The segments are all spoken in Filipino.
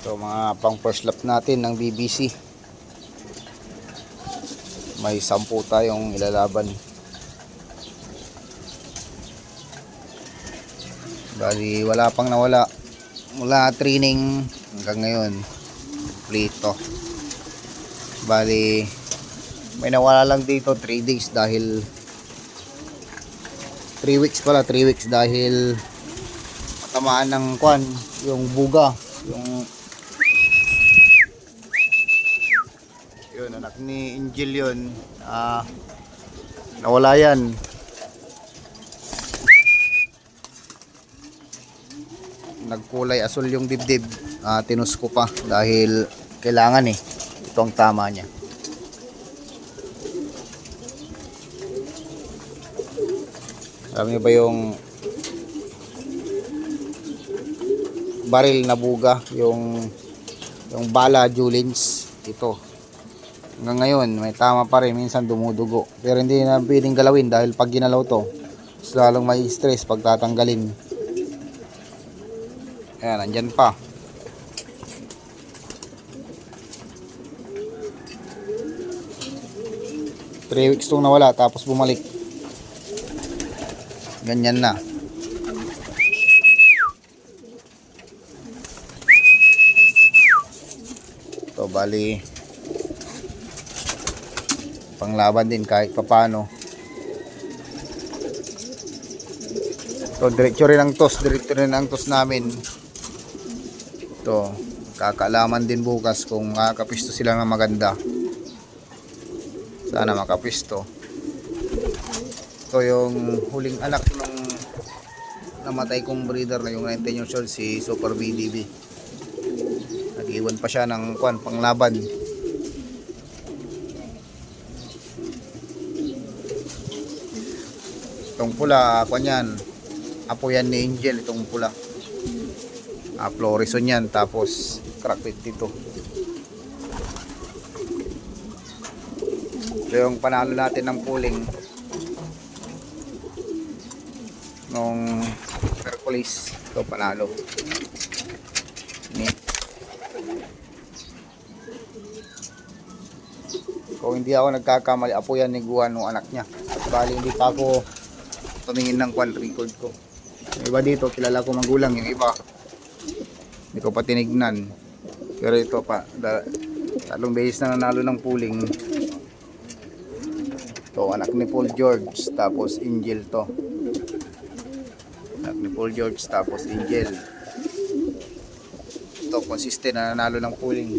So mga pang first lap natin ng BBC. May 10 tayong ilalaban. Bali wala pang nawala mula training hanggang ngayon. Kompleto. Bali may nawala lang dito 3 days dahil 3 weeks pala, 3 weeks dahil matamaan ng kwan, yung buga, yung yun, anak ni Angel yun. Nawala yan. Nagkulay asul yung dibdib. Tinus ko pa dahil kailangan ito ang tama niya. Alam niyo ba yung baril na buga, yung bala Julins, ito hanggang ngayon may tama pa rin, minsan dumudugo pero hindi na pwedeng galawin dahil pag ginalaw to lalong may stress pag tatanggalin. Ayan, nandyan pa. Three weeks tong nawala tapos bumalik, ganyan na. So bali panglaban din kahit papano. So diretso rin ang tos namin. Ito, kakalaman din bukas kung makakapisto sila ng maganda. Sana makapisto. Ito yung huling anak ng namatay kong breeder na yung 19 years old, si Super BDB. Nag-iwan pa siya ng panglaban. Itong pula, yan, apo yan ni Angel, itong pula. Florison yan, tapos crackpit dito. Ito yung panalo natin ng pooling nung Hercules. Ito panalo. Kung hindi ako nagkakamali, apo yan ni Guan nung anak niya. At bali hindi pa ako tumingin ng record ko. Yung iba dito kilala ko magulang, yung iba hindi ko pa tinignan. Pero ito pa, tatlong beses na nanalo ng pooling. Ito anak ni Paul George, tapos Angel to. Anak ni Paul George, tapos Angel. Ito consistent na nanalo ng pooling.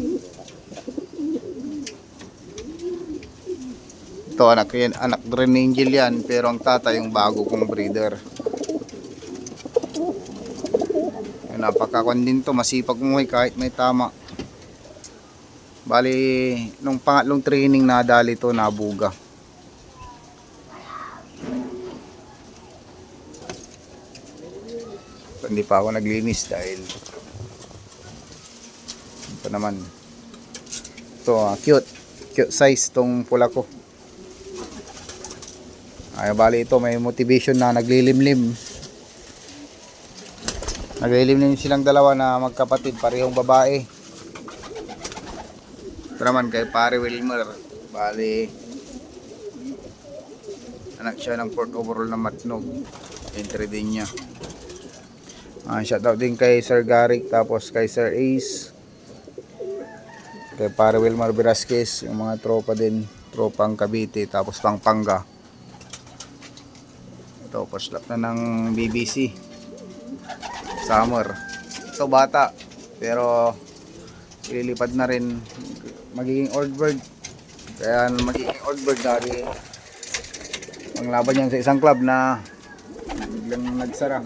Ito anak rin ni Angel yan, pero ang tatay yung bago kong breeder. Napakakon din to, masipag umuwi kahit may tama. Bali nung pangatlong training nadali to, nabuga. Hindi pa ako naglinis dahil ito naman. Ito cute size tong pula ko. Ay bali ito may motivation na naglilimlim. Naglilimlim silang dalawa na magkapatid, parehong babae. Ito naman kay pare Wilmer. Bali anak siya ng 4th overall na Matnog. Entry din niya. Shoutout din kay Sir Garrick, tapos kay Sir Ace, kay pare Wilmer Velasquez, yung mga tropa din, tropang Cavite, tapos Pampanga. Ito, first lap na ng BBC Summer. Ito bata, pero ililipad na rin, magiging old bird. Kaya magiging old bird dahil ang laban yan sa isang club na biglang nagsara.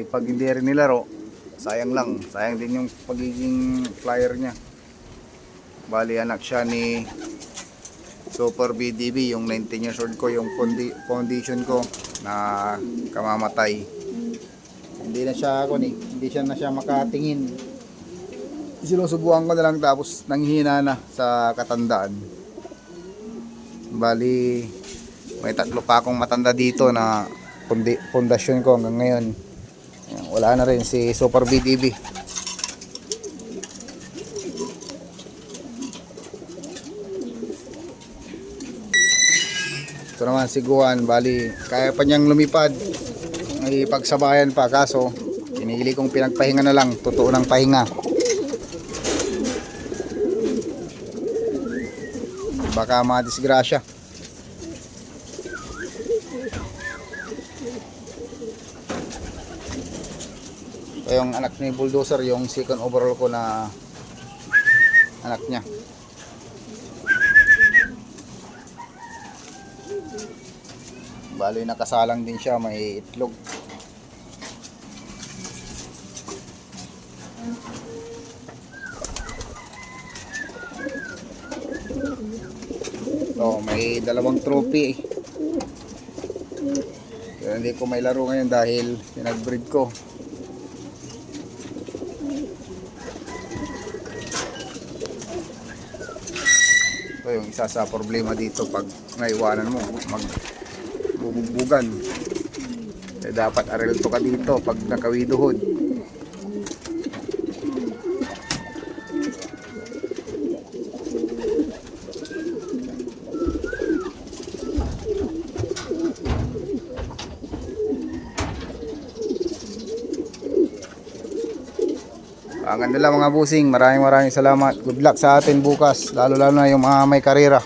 Pag hindi rin nilaro, sayang lang. Sayang din yung pagiging flyer niya. Bali anak siya ni Super BDB, yung 19 years old ko, yung foundation ko na kamamatay. Hindi na siya hindi na siya makatingin. Sinusubukan ko na lang, tapos nanghihina na sa katandaan. Bali may 3 pa akong matanda dito na pundasyon ko hanggang ngayon. wala na rin si Super BDB. Ito naman si Guan, bali kaya pa niyang lumipad, may pagsabayan pa, kaso pinili kong pinagpahinga na lang, totoo ng pahinga. Baka madisgrasya. Ito yung anak ni Bulldozer, yung second overall ko na anak niya. Bali nakasalang din siya, may itlog. Oh, may dalawang trophy. Pero hindi ko may laro ngayon dahil pinag-breed ko. Ito yung isa sa problema dito pag naiwanan mo, magbubugbugan. Eh, dapat arelto ka dito pag nakawiduhod. Ang ganda lang mga busing, maraming salamat. Good luck sa atin bukas, lalo na yung mga may karera.